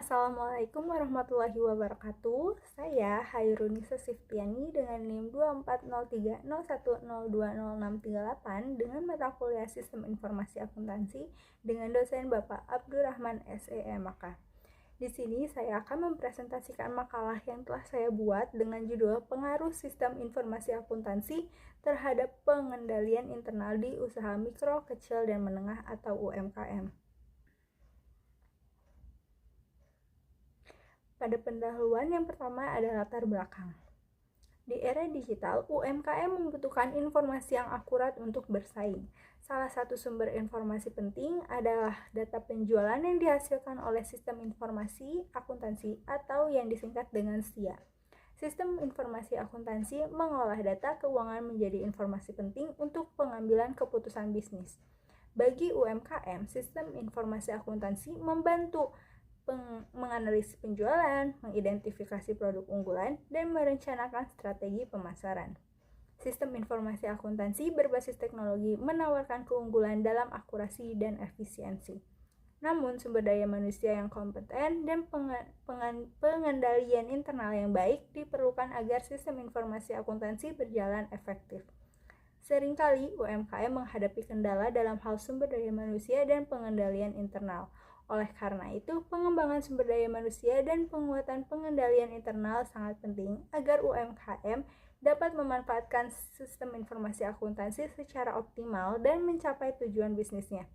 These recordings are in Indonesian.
Assalamualaikum warahmatullahi wabarakatuh. Saya Hairunisa Siftiani dengan NIM 240301020638 dengan mata kuliah Sistem Informasi Akuntansi dengan dosen Bapak Abdurrahman S.E.M.Aka. Di sini saya akan mempresentasikan makalah yang telah saya buat dengan judul Pengaruh Sistem Informasi Akuntansi terhadap Pengendalian Internal di Usaha Mikro, Kecil, dan Menengah atau UMKM. Pada pendahuluan yang pertama adalah latar belakang. Di era digital, UMKM membutuhkan informasi yang akurat untuk bersaing. Salah satu sumber informasi penting adalah data penjualan yang dihasilkan oleh Sistem Informasi Akuntansi atau yang disingkat dengan SIA. Sistem Informasi Akuntansi mengolah data keuangan menjadi informasi penting untuk pengambilan keputusan bisnis. Bagi UMKM, Sistem Informasi Akuntansi membantu menganalisis penjualan, mengidentifikasi produk unggulan, dan merencanakan strategi pemasaran. Sistem informasi akuntansi berbasis teknologi menawarkan keunggulan dalam akurasi dan efisiensi. Namun, sumber daya manusia yang kompeten dan pengendalian internal yang baik diperlukan agar sistem informasi akuntansi berjalan efektif. Seringkali UMKM menghadapi kendala dalam hal sumber daya manusia dan pengendalian internal. Oleh karena itu, pengembangan sumber daya manusia dan penguatan pengendalian internal sangat penting agar UMKM dapat memanfaatkan sistem informasi akuntansi secara optimal dan mencapai tujuan bisnisnya.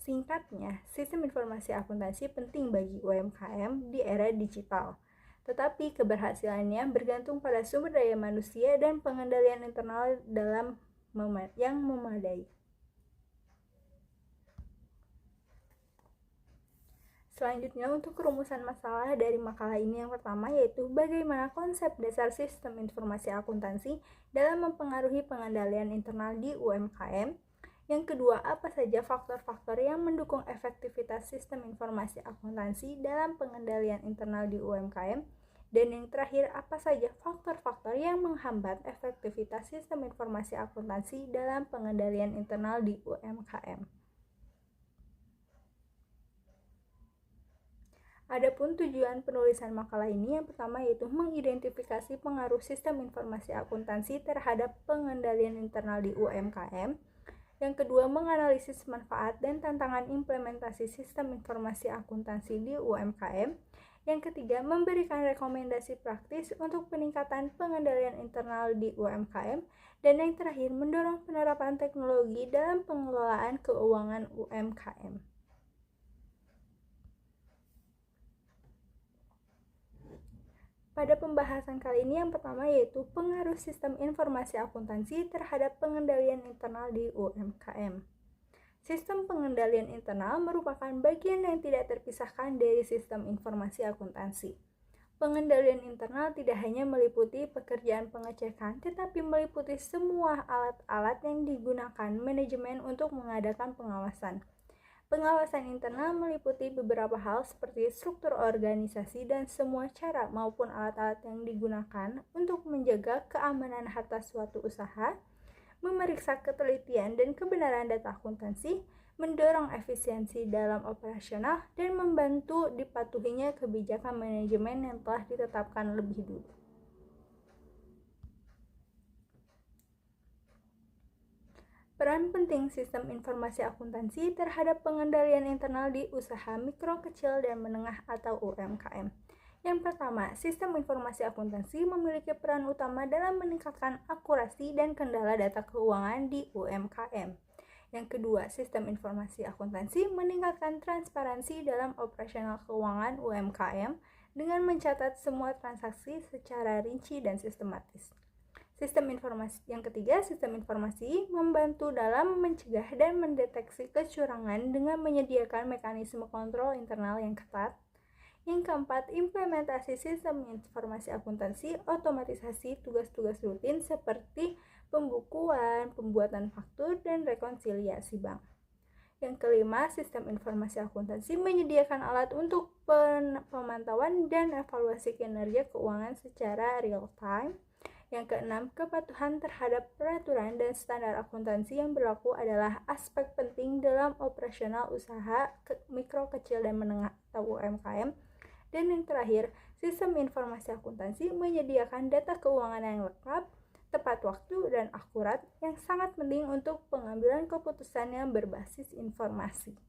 Singkatnya, sistem informasi akuntansi penting bagi UMKM di era digital. Tetapi keberhasilannya bergantung pada sumber daya manusia dan pengendalian internal yang memadai. Selanjutnya, untuk kerumusan masalah dari makalah ini yang pertama yaitu bagaimana konsep dasar sistem informasi akuntansi dalam mempengaruhi pengendalian internal di UMKM. Yang kedua, apa saja faktor-faktor yang mendukung efektivitas sistem informasi akuntansi dalam pengendalian internal di UMKM. Dan yang terakhir, apa saja faktor-faktor yang menghambat efektivitas sistem informasi akuntansi dalam pengendalian internal di UMKM. Adapun tujuan penulisan makalah ini yang pertama yaitu mengidentifikasi pengaruh sistem informasi akuntansi terhadap pengendalian internal di UMKM. Yang kedua, menganalisis manfaat dan tantangan implementasi sistem informasi akuntansi di UMKM. Yang ketiga, memberikan rekomendasi praktis untuk peningkatan pengendalian internal di UMKM. Dan yang terakhir, mendorong penerapan teknologi dalam pengelolaan keuangan UMKM. Pada pembahasan kali ini yang pertama yaitu pengaruh sistem informasi akuntansi terhadap pengendalian internal di UMKM. Sistem pengendalian internal merupakan bagian yang tidak terpisahkan dari sistem informasi akuntansi. Pengendalian internal tidak hanya meliputi pekerjaan pengecekan, tetapi meliputi semua alat-alat yang digunakan manajemen untuk mengadakan pengawasan. Pengawasan internal meliputi beberapa hal seperti struktur organisasi dan semua cara maupun alat-alat yang digunakan untuk menjaga keamanan harta suatu usaha, memeriksa ketelitian dan kebenaran data akuntansi, mendorong efisiensi dalam operasional, dan membantu dipatuhinya kebijakan manajemen yang telah ditetapkan lebih dulu. Peran penting sistem informasi akuntansi terhadap pengendalian internal di usaha mikro, kecil, dan menengah atau UMKM. Yang pertama, sistem informasi akuntansi memiliki peran utama dalam meningkatkan akurasi dan kendala data keuangan di UMKM. Yang kedua, sistem informasi akuntansi meningkatkan transparansi dalam operasional keuangan UMKM dengan mencatat semua transaksi secara rinci dan sistematis. Yang ketiga, sistem informasi membantu dalam mencegah dan mendeteksi kecurangan dengan menyediakan mekanisme kontrol internal yang ketat. Yang keempat, implementasi sistem informasi akuntansi, otomatisasi tugas-tugas rutin seperti pembukuan, pembuatan faktur, dan rekonsiliasi bank. Yang kelima, sistem informasi akuntansi menyediakan alat untuk pemantauan dan evaluasi kinerja keuangan secara real time. Yang keenam, kepatuhan terhadap peraturan dan standar akuntansi yang berlaku adalah aspek penting dalam operasional usaha mikro, kecil, dan menengah atau UMKM Dan yang terakhir, sistem informasi akuntansi menyediakan data keuangan yang lengkap, tepat waktu, dan akurat yang sangat penting untuk pengambilan keputusan yang berbasis informasi.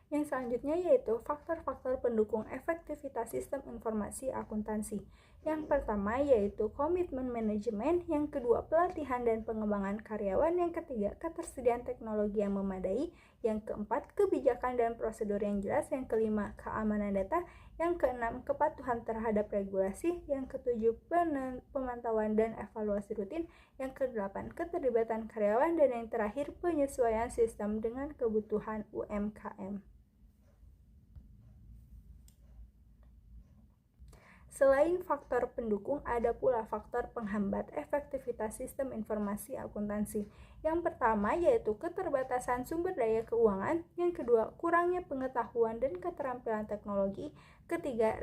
Yang selanjutnya yaitu faktor-faktor pendukung efektivitas sistem informasi akuntansi. Yang pertama yaitu komitmen manajemen, yang kedua pelatihan dan pengembangan karyawan, yang ketiga ketersediaan teknologi yang memadai, yang keempat kebijakan dan prosedur yang jelas, yang kelima keamanan data, yang keenam kepatuhan terhadap regulasi, yang ketujuh pemantauan dan evaluasi rutin, yang kedelapan keterlibatan karyawan, dan yang terakhir penyesuaian sistem dengan kebutuhan UMKM. Selain faktor pendukung, ada pula faktor penghambat efektivitas sistem informasi akuntansi. Yang pertama yaitu keterbatasan sumber daya keuangan, yang kedua kurangnya pengetahuan dan keterampilan teknologi, ketiga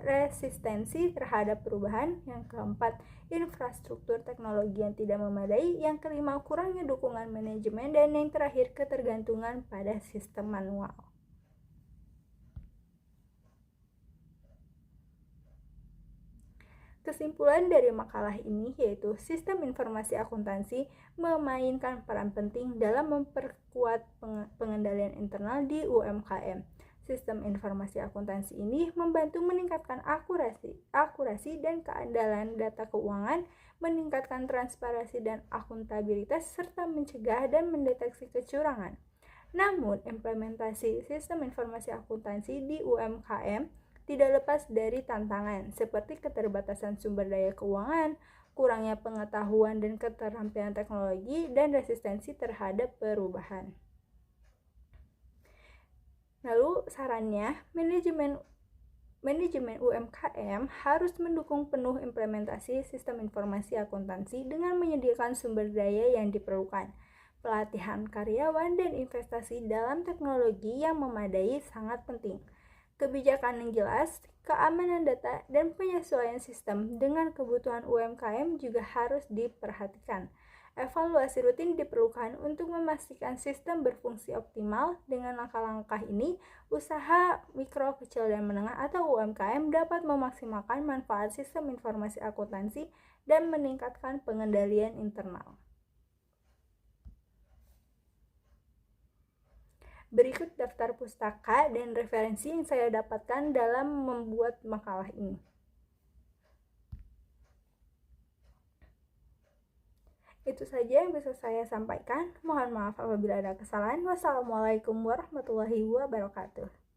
resistensi terhadap perubahan, yang keempat infrastruktur teknologi yang tidak memadai, yang kelima kurangnya dukungan manajemen, dan yang terakhir ketergantungan pada sistem manual. Kesimpulan dari makalah ini yaitu sistem informasi akuntansi memainkan peran penting dalam memperkuat pengendalian internal di UMKM. Sistem informasi akuntansi ini membantu meningkatkan akurasi dan keandalan data keuangan, meningkatkan transparansi dan akuntabilitas, serta mencegah dan mendeteksi kecurangan. Namun, implementasi sistem informasi akuntansi di UMKM tidak lepas dari tantangan seperti keterbatasan sumber daya keuangan, kurangnya pengetahuan dan keterampilan teknologi, dan resistensi terhadap perubahan. Lalu sarannya, manajemen UMKM harus mendukung penuh implementasi sistem informasi akuntansi dengan menyediakan sumber daya yang diperlukan. Pelatihan karyawan dan investasi dalam teknologi yang memadai sangat penting. Kebijakan yang jelas, keamanan data, dan penyesuaian sistem dengan kebutuhan UMKM juga harus diperhatikan. Evaluasi rutin diperlukan untuk memastikan sistem berfungsi optimal. Dengan langkah-langkah ini, usaha mikro, kecil, dan menengah atau UMKM dapat memaksimalkan manfaat sistem informasi akuntansi dan meningkatkan pengendalian internal. Berikut daftar pustaka dan referensi yang saya dapatkan dalam membuat makalah ini. Itu saja yang bisa saya sampaikan. Mohon maaf apabila ada kesalahan. Wassalamualaikum warahmatullahi wabarakatuh.